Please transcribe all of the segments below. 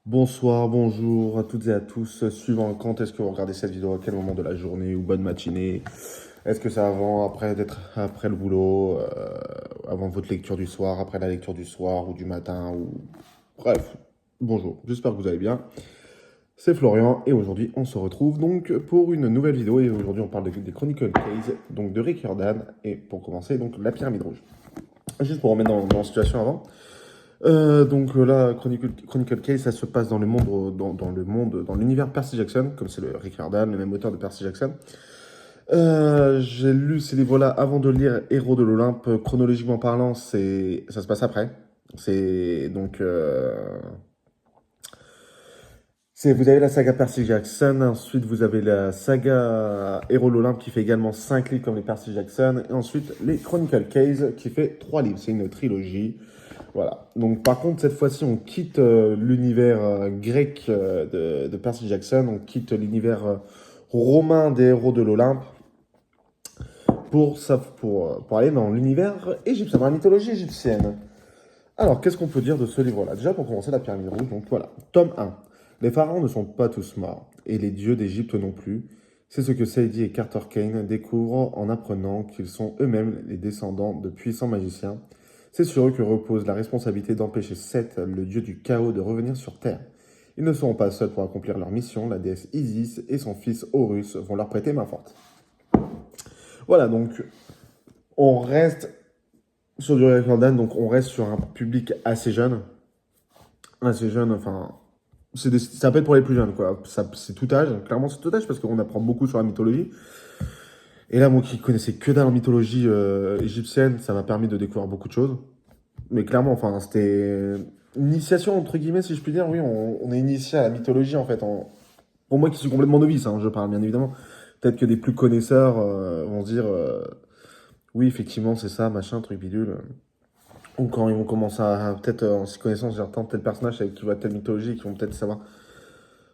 Bonsoir, bonjour à toutes et à tous. Suivant quand est-ce que vous regardez cette vidéo, à quel moment de la journée ou bonne matinée. Est-ce que c'est avant, après le boulot, avant votre lecture du soir, après la lecture du soir ou du matin ou... Bref, bonjour, j'espère que vous allez bien. C'est Florian et aujourd'hui on se retrouve donc pour une nouvelle vidéo et aujourd'hui on parle des Chronicle Case, donc de Rick Riordan et pour commencer donc la pyramide rouge. Juste pour remettre dans la situation avant. Là, Chronicle Case, ça se passe dans le monde, dans l'univers Percy Jackson, comme c'est le Rick Riordan, le même auteur de Percy Jackson. J'ai lu ces livres-là avant de lire Héros de l'Olympe. Chronologiquement parlant, ça se passe après. C'est donc, vous avez la saga Percy Jackson, ensuite vous avez la saga Héros de l'Olympe qui fait également 5 livres comme les Percy Jackson, et ensuite les Chronicle Case qui fait 3 livres. C'est une trilogie. Voilà. Donc, par contre, cette fois-ci, on quitte l'univers grec de Percy Jackson, on quitte l'univers romain des héros de l'Olympe pour aller dans l'univers égyptien, dans la mythologie égyptienne. Alors, qu'est-ce qu'on peut dire de ce livre-là? Déjà, pour commencer, la pyramide rouge. Donc, voilà. Tome 1. Les pharaons ne sont pas tous morts, et les dieux d'Égypte non plus. C'est ce que Sadie et Carter Kane découvrent en apprenant qu'ils sont eux-mêmes les descendants de puissants magiciens. C'est sur eux que repose la responsabilité d'empêcher Seth, le dieu du chaos, de revenir sur Terre. Ils ne seront pas seuls pour accomplir leur mission, la déesse Isis et son fils Horus vont leur prêter main forte. Voilà, donc on reste sur du Rick Riordan, donc on reste sur un public assez jeune. Assez jeune, enfin, ça peut être pour les plus jeunes, quoi. C'est tout âge, clairement c'est tout âge parce qu'on apprend beaucoup sur la mythologie. Et là, moi qui connaissais que dalle en mythologie égyptienne, ça m'a permis de découvrir beaucoup de choses. Mais clairement, enfin, c'était une initiation, entre guillemets, si je puis dire. Oui, on est initié à la mythologie, en fait. Pour moi qui suis complètement novice, hein, je parle bien évidemment. Peut-être que des plus connaisseurs vont se dire oui, effectivement, c'est ça, machin, truc bidule. Ou quand ils vont commencer peut-être en s'y connaissant, se dire tant tel personnage avec qui voit telle mythologie, qui vont peut-être savoir.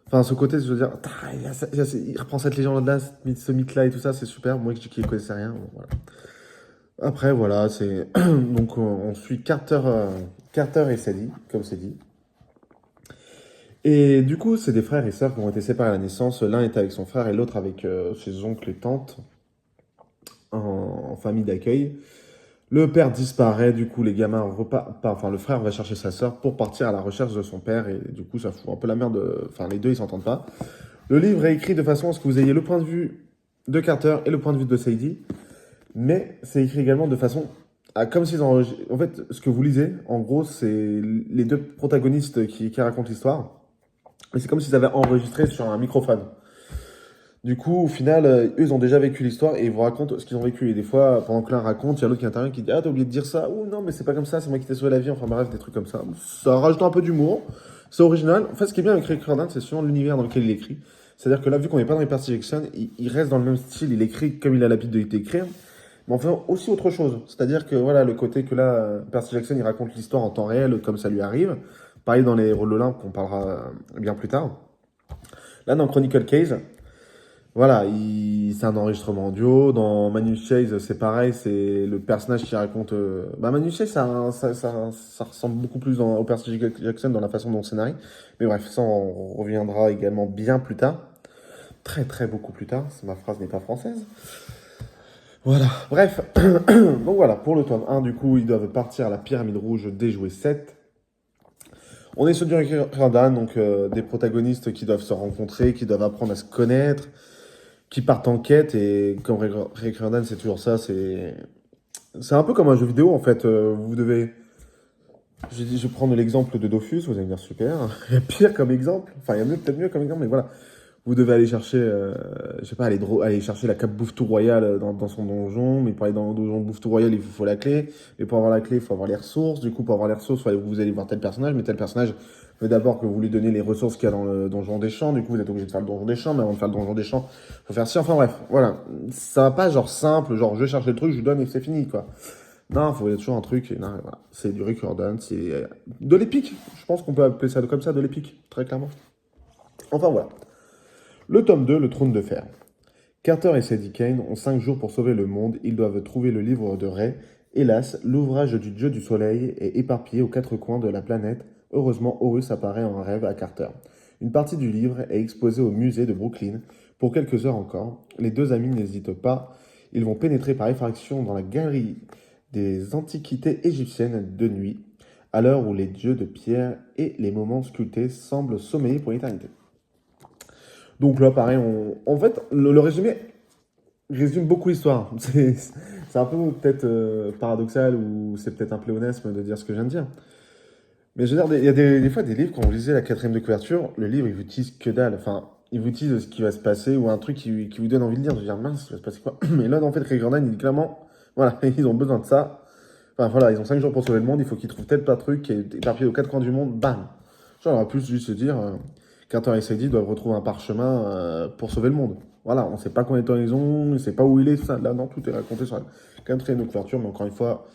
Enfin, ce côté, je veux dire, il reprend cette légende-là, ce mythe-là et tout ça, c'est super. Moi qui ne connaissais rien, bon, voilà. Après, voilà, c'est. Donc, on suit Carter et Sadie, comme c'est dit. Et du coup, c'est des frères et sœurs qui ont été séparés à la naissance. L'un était avec son frère et l'autre avec ses oncles et tantes en famille d'accueil. Le père disparaît, du coup, les gamins enfin, le frère va chercher sa sœur pour partir à la recherche de son père. Et du coup, ça fout un peu la merde. Enfin, les deux, ils s'entendent pas. Le livre est écrit de façon à ce que vous ayez le point de vue de Carter et le point de vue de Sadie. Mais c'est écrit également de façon comme s'ils enregistrent. En fait, ce que vous lisez, en gros, c'est les deux protagonistes qui racontent l'histoire. Et c'est comme s'ils avaient enregistré sur un microphone. Du coup, au final, eux, ils ont déjà vécu l'histoire et ils vous racontent ce qu'ils ont vécu. Et des fois, pendant que l'un raconte, il y a l'autre qui intervient qui dit: Ah, t'as oublié de dire ça. Ou non, mais c'est pas comme ça, c'est moi qui t'ai sauvé la vie. Enfin bref, des trucs comme ça. Ça rajoute un peu d'humour. C'est original. En fait, ce qui est bien avec Rick Riordan, c'est souvent l'univers dans lequel il écrit. C'est-à-dire que là, vu qu'on n'est pas dans les Percy Jackson, il reste dans le même style. Il écrit comme il a l'habitude d'écrire. Mais on fait aussi autre chose. C'est-à-dire que voilà, le côté que là, Percy Jackson, il raconte l'histoire en temps réel, comme ça lui arrive. Pareil dans les Héros de l'Olympe, qu'on parlera bien plus tard. Là, dans Chronicle Case, voilà, c'est un enregistrement audio. Dans Manus Chase, c'est pareil, c'est le personnage qui raconte. Manus Chase, ça ressemble beaucoup plus au Percy Jackson dans la façon dont on scénarise. Mais bref, ça, on reviendra également bien plus tard. Très, très beaucoup plus tard. Ma phrase n'est pas française. Voilà, bref. Donc voilà, pour le tome 1, du coup, ils doivent partir à la pyramide rouge déjouer 7. On est sur du Riordan, donc des protagonistes qui doivent se rencontrer, qui doivent apprendre à se connaître, qui partent en quête, et comme Rick Riordan, c'est toujours ça, c'est un peu comme un jeu vidéo, en fait. Vous devez... Je vais prendre l'exemple de Dofus, vous allez me dire super. Il y a pire comme exemple, enfin il y a peut-être mieux comme exemple, mais voilà. Vous devez aller chercher, je sais pas, aller chercher la cape bouffe-tout royale dans son donjon. Mais pour aller dans le donjon bouffe-tout royal, il vous faut la clé. Et pour avoir la clé, il faut avoir les ressources. Du coup, pour avoir les ressources, vous allez voir tel personnage. Mais tel personnage veut d'abord que vous lui donniez les ressources qu'il y a dans le donjon des champs. Du coup, vous êtes obligé de faire le donjon des champs. Mais avant de faire le donjon des champs, faut faire ci. Enfin bref, voilà. Ça va pas genre simple, genre je cherche le truc, je lui donne et c'est fini, quoi. Non, il faut y a toujours un truc. Et non, voilà. C'est du Rick Riordan, c'est de l'épique. Je pense qu'on peut appeler ça comme ça, de l'épique, très clairement. Enfin voilà. Le tome 2, le trône de fer. Carter et Sadie Kane ont 5 jours pour sauver le monde. Ils doivent trouver le livre de Ré. Hélas, l'ouvrage du dieu du soleil est éparpillé aux 4 coins de la planète Heureusement, Horus apparaît en rêve à Carter. Une partie du livre est exposée au musée de Brooklyn. Pour quelques heures encore, les deux amis n'hésitent pas. Ils vont pénétrer par effraction dans la galerie des antiquités égyptiennes de nuit, à l'heure où les dieux de pierre et les moments sculptés semblent sommeiller pour l'éternité. Donc là, pareil, en fait, le résumé résume beaucoup l'histoire. C'est un peu peut-être paradoxal ou c'est peut-être un pléonasme de dire ce que je viens de dire. Mais je veux dire, il y a des fois des livres, quand vous lisez la quatrième de couverture, le livre, il vous tease que dalle. Enfin, il vous tease ce qui va se passer ou un truc qui vous donne envie de lire. De dire, mince, il va se passer quoi? Mais là, en fait, Rick Jordan, il dit clairement, voilà, ils ont besoin de ça. Enfin, voilà, ils ont 5 jours pour sauver le monde, il faut qu'ils trouvent tel pas de truc qui est éparpillé aux quatre coins du monde, bam! Genre, on aurait pu juste se dire, Carter et Sadie doivent retrouver un parchemin pour sauver le monde. Voilà, on sait pas combien de temps ils ont, on sait pas où il est, tout ça. Là, non, tout est raconté sur la quatrième de couverture, mais encore une fois,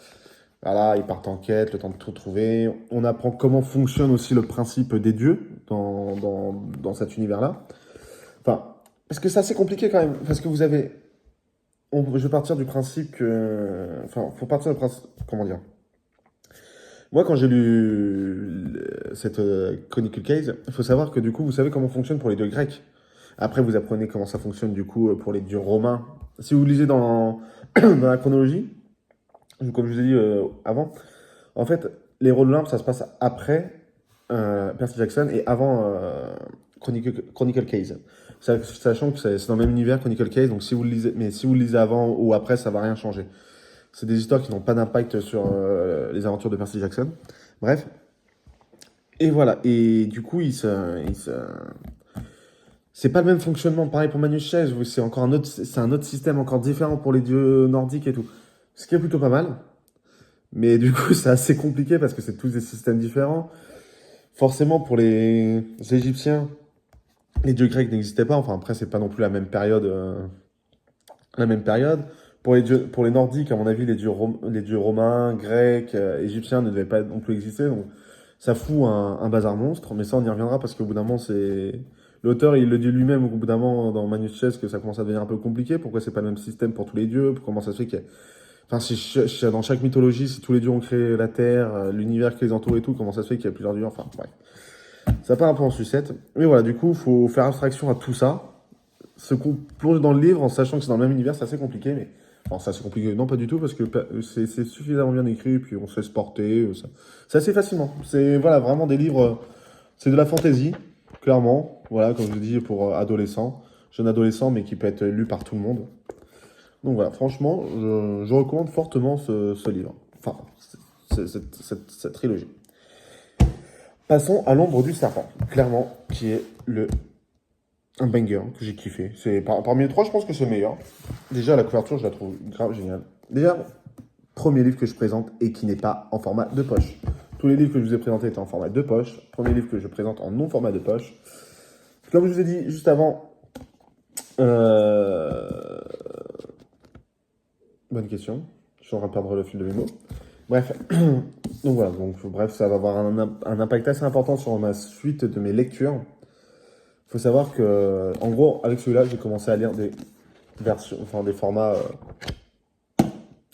voilà, ils partent en quête, le temps de tout trouver. On apprend comment fonctionne aussi le principe des dieux dans cet univers-là. Enfin, parce que c'est assez compliqué quand même, parce que vous avez... je vais partir du principe que... Enfin, faut partir du principe... Comment dire? Moi, quand j'ai lu cette Chronicle Case, il faut savoir que du coup, vous savez comment fonctionne pour les dieux grecs. Après, vous apprenez comment ça fonctionne du coup pour les dieux romains. Si vous lisez dans, dans la chronologie, comme je vous ai dit avant, en fait, les rôles d'Olympe, ça se passe après Percy Jackson et avant Chronicle Case. Sachant que c'est dans le même univers Chronicle Case, donc si vous le lisez, mais si vous le lisez avant ou après, ça va rien changer. C'est des histoires qui n'ont pas d'impact sur les aventures de Percy Jackson. Bref. Et voilà. Et du coup, c'est pas le même fonctionnement. Pareil pour Magnus Chase, c'est encore c'est un autre système encore différent pour les dieux nordiques et tout. Ce qui est plutôt pas mal. Mais du coup, c'est assez compliqué parce que c'est tous des systèmes différents. Forcément, pour les Égyptiens, les dieux grecs n'existaient pas. Enfin, après, c'est pas non plus la même période. La même période. Pour les Nordiques, à mon avis, les dieux romains, grecs, égyptiens ne devaient pas non plus exister. Donc, ça fout un bazar monstre. Mais ça, on y reviendra parce qu'au bout d'un moment, c'est. L'auteur, il le dit lui-même au bout d'un moment dans Magnus Chess que ça commence à devenir un peu compliqué. Pourquoi c'est pas le même système pour tous les dieux? Comment ça se fait qu'il y a... Enfin, dans chaque mythologie, si tous les dieux ont créé la Terre, l'univers qui les entoure et tout, comment ça se fait qu'il y a plusieurs dieux? Enfin, bref. Ça part un peu en sucette. Mais voilà, du coup, il faut faire abstraction à tout ça. Se plonge dans le livre en sachant que c'est dans le même univers, c'est assez compliqué, mais enfin, c'est assez compliqué. Non, pas du tout, parce que c'est suffisamment bien écrit, puis on se laisse porter. C'est assez facilement. C'est voilà, vraiment des livres. C'est de la fantaisie, clairement. Voilà, comme je vous dis, pour adolescents, jeune adolescent, mais qui peut être lu par tout le monde. Donc voilà, franchement, je recommande fortement ce livre. Enfin, cette trilogie. Passons à l'ombre du serpent, clairement, qui est un banger que j'ai kiffé. Parmi les trois, je pense que c'est le meilleur. Déjà, la couverture, je la trouve grave géniale. Déjà, premier livre que je présente et qui n'est pas en format de poche. Tous les livres que je vous ai présentés étaient en format de poche. Premier livre que je présente en non format de poche. Comme je vous ai dit juste avant, bonne question. Je suis en train de perdre le fil de mes mots. Bref, donc voilà. Bref, ça va avoir un impact assez important sur ma suite de mes lectures. Il faut savoir que, en gros, avec celui-là, j'ai commencé à lire des versions, enfin des formats,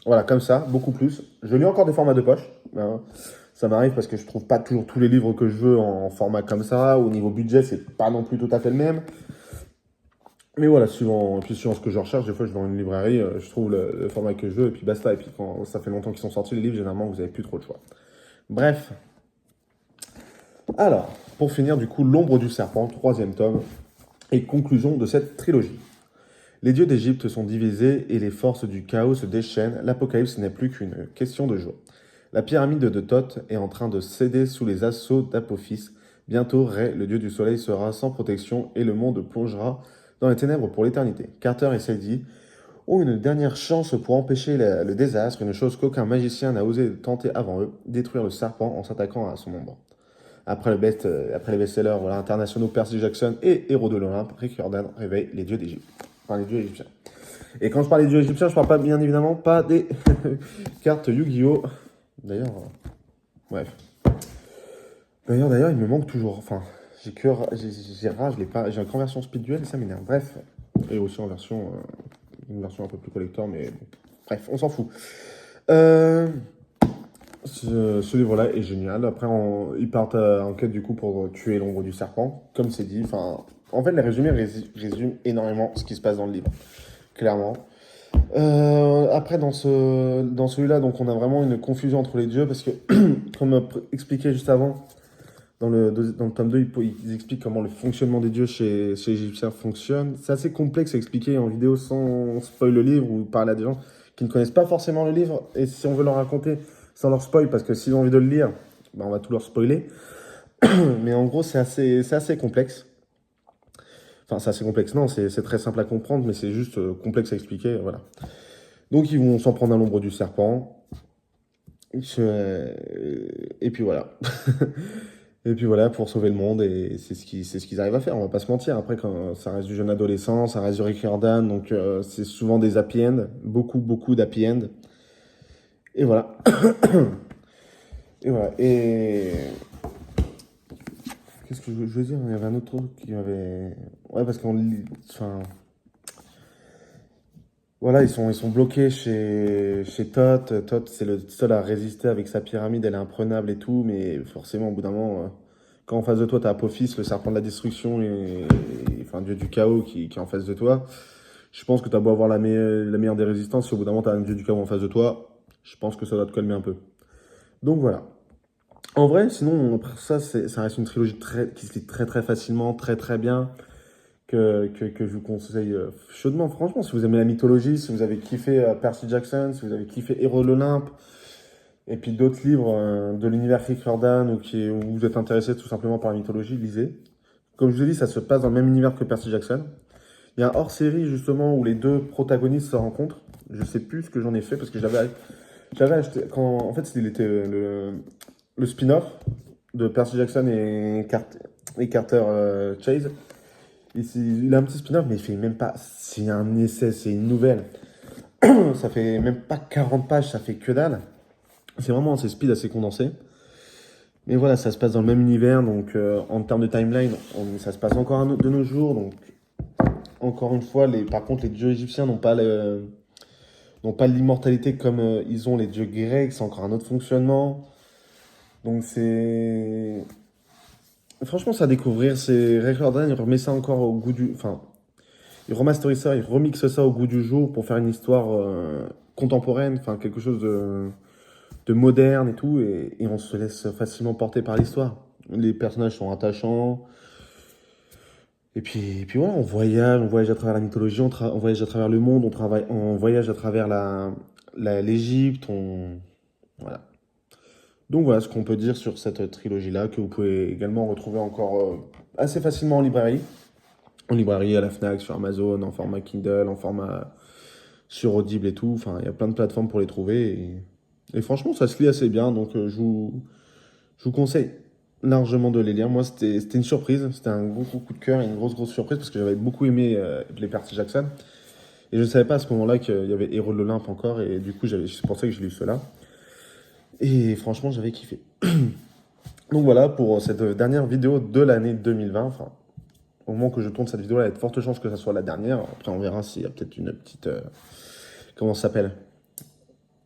voilà, comme ça, beaucoup plus. Je lis encore des formats de poche. Hein. Ça m'arrive parce que je trouve pas toujours tous les livres que je veux en format comme ça. Au niveau budget, c'est pas non plus tout à fait le même. Mais voilà, suivant ce que je recherche, des fois je vais dans une librairie, je trouve le format que je veux, et puis basta. Et puis quand ça fait longtemps qu'ils sont sortis, les livres, généralement, vous avez plus trop de choix. Bref. Alors, pour finir, du coup, L'ombre du serpent, troisième tome, et conclusion de cette trilogie. Les dieux d'Égypte sont divisés et les forces du chaos se déchaînent. L'Apocalypse n'est plus qu'une question de jour. La pyramide de Thoth est en train de céder sous les assauts d'Apophis. Bientôt, Ré, le dieu du soleil, sera sans protection et le monde plongera dans les ténèbres pour l'éternité. Carter et Sadie ont une dernière chance pour empêcher le désastre, une chose qu'aucun magicien n'a osé tenter avant eux, détruire le serpent en s'attaquant à son ombre. Après les best-sellers voilà, internationaux Percy Jackson et Héros de l'Olympe, Rick Jordan réveille les dieux d'Égypte. Enfin, les dieux égyptiens. Et quand je parle des dieux égyptiens, je parle pas, bien évidemment, pas des cartes Yu-Gi-Oh! D'ailleurs, bref. D'ailleurs, il me manque toujours. Enfin, j'ai rare, je l'ai pas. J'ai une version speed duel et ça m'énerve. Bref. Et aussi en version, une version un peu plus collector, mais bon. Bref, on s'en fout. Ce livre-là est génial. Après, ils partent en quête du coup pour tuer l'ombre du serpent, comme c'est dit. Enfin, en fait, les résumés résument énormément ce qui se passe dans le livre, clairement. Après, dans celui-là, donc, on a vraiment une confusion entre les dieux parce que, comme expliqué juste avant, dans le tome 2, ils expliquent comment le fonctionnement des dieux chez les Égyptiens fonctionne. C'est assez complexe à expliquer en vidéo sans spoil le livre ou parler à des gens qui ne connaissent pas forcément le livre. Et si on veut leur raconter sans leur spoil, parce que s'ils ont envie de le lire, ben on va tout leur spoiler. Mais en gros, c'est assez complexe. Enfin, c'est assez complexe, non, c'est très simple à comprendre, mais c'est juste complexe à expliquer, voilà. Donc, ils vont s'en prendre à l'ombre du serpent. Et puis voilà. Et puis voilà, pour sauver le monde, et c'est ce qu'ils arrivent à faire, on va pas se mentir. Après, quand ça reste du jeune adolescent, ça reste du Rick Riordan, donc c'est souvent des happy end, beaucoup d'happy end. Et voilà. Et voilà. Et qu'est-ce que je veux dire? Il y avait un autre truc qui m'avait. Ouais, parce qu'on lit. Enfin. Voilà, ils sont bloqués chez Thoth. Thoth, c'est le seul à résister avec sa pyramide, elle est imprenable et tout, mais forcément, au bout d'un moment, quand en face de toi, t'as Apophis, le serpent de la destruction, enfin, dieu du chaos qui est en face de toi, je pense que t'as beau avoir la meilleure des résistances, si au bout d'un moment, t'as un dieu du chaos en face de toi, je pense que ça doit te calmer un peu. Donc voilà. En vrai, sinon, après ça, ça reste une trilogie qui se lit très facilement, très bien, que je vous conseille chaudement. Franchement, si vous aimez la mythologie, si vous avez kiffé Percy Jackson, si vous avez kiffé Héros de l'Olympe, et puis d'autres livres de l'univers Rick Riordan, où vous êtes intéressé tout simplement par la mythologie, lisez. Comme je vous ai dit, ça se passe dans le même univers que Percy Jackson. Il y a un hors-série justement où les deux protagonistes se rencontrent. Je sais plus ce que j'en ai fait parce que j'avais acheté quand en fait il était le spin-off de Percy Jackson et Carter Chase. Il a un petit spin-off, mais il fait même pas. C'est un essai, c'est une nouvelle. Ça fait même pas 40 pages, ça fait que dalle. C'est vraiment assez speed, assez condensé. Mais voilà, ça se passe dans le même univers, donc en termes de timeline, ça se passe encore de nos jours. Donc, encore une fois, par contre, les dieux égyptiens n'ont pas l'immortalité comme ils ont les dieux grecs, c'est encore un autre fonctionnement. Donc, c'est. Franchement, c'est à découvrir. C'est Ray Jordan, il remet ça encore au goût du. Enfin, il remasterise ça, il remixe ça au goût du jour pour faire une histoire contemporaine, enfin quelque chose de moderne et tout, et on se laisse facilement porter par l'histoire. Les personnages sont attachants, et puis voilà, on voyage à travers la mythologie, on voyage à travers le monde, on voyage à travers l'Égypte, voilà. Donc voilà ce qu'on peut dire sur cette trilogie-là, que vous pouvez également retrouver encore assez facilement en librairie, à la Fnac, sur Amazon, en format Kindle, en format sur Audible et tout. Enfin, il y a plein de plateformes pour les trouver. Et franchement, ça se lit assez bien. Donc, je vous conseille largement de les lire. Moi, c'était une surprise. C'était un gros coup de cœur et une grosse surprise parce que j'avais beaucoup aimé les Percy Jackson. Et je ne savais pas à ce moment-là qu'il y avait Héros de l'Olympe encore. Et du coup, c'est pour ça que j'ai lu cela. Et franchement, j'avais kiffé. Donc voilà pour cette dernière vidéo de l'année 2020. Enfin, au moment que je tourne cette vidéo, il y a de fortes chances que ça soit la dernière. Après, on verra s'il y a peut-être une petite. Comment ça s'appelle?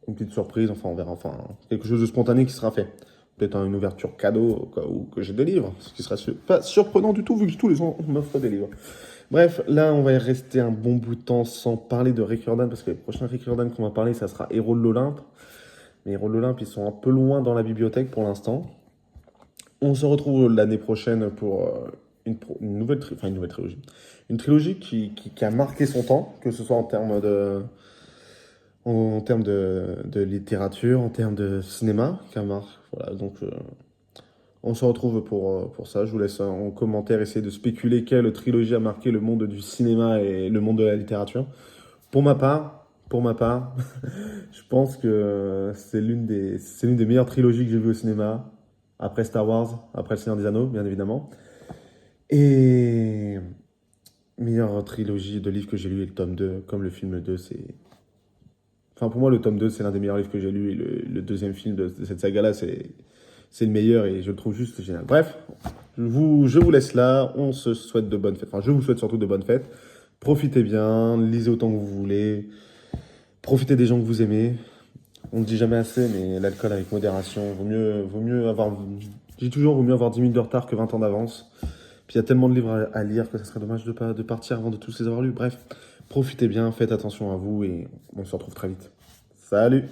Une petite surprise. Enfin, on verra. Enfin, quelque chose de spontané qui sera fait. Peut-être une ouverture cadeau au cas où que j'ai des livres. Ce qui sera pas surprenant du tout vu que tous les ans on m'offre des livres. Bref, là, on va y rester un bon bout de temps sans parler de Rick Riordan parce que les prochains Rick Riordan qu'on va parler, ça sera Héros de l'Olympe. Mais Héros de l'Olympe, ils sont un peu loin dans la bibliothèque pour l'instant. On se retrouve l'année prochaine pour une nouvelle trilogie. Une trilogie qui a marqué son temps, que ce soit en termes de littérature, en termes de cinéma, qui a marqué. Voilà, donc on se retrouve pour ça. Je vous laisse en commentaire essayer de spéculer quelle trilogie a marqué le monde du cinéma et le monde de la littérature. Pour ma part, je pense que c'est l'une des meilleures trilogies que j'ai vues au cinéma, après Star Wars, après Le Seigneur des Anneaux, bien évidemment. Et meilleure trilogie de livres que j'ai lu est le tome 2, comme le film 2, c'est. Enfin, pour moi, le tome 2, c'est l'un des meilleurs livres que j'ai lu, et le deuxième film de cette saga-là, c'est le meilleur, et je le trouve juste génial. Bref, je vous laisse là, on se souhaite de bonnes fêtes. Enfin, je vous souhaite surtout de bonnes fêtes. Profitez bien, lisez autant que vous voulez, profitez des gens que vous aimez. On ne dit jamais assez, mais l'alcool avec modération, vaut mieux avoir, je dis toujours, vaut mieux avoir 10 minutes de retard que 20 ans d'avance. Puis il y a tellement de livres à lire que ça serait dommage de partir avant de tous les avoir lus. Bref, profitez bien, faites attention à vous et on se retrouve très vite. Salut!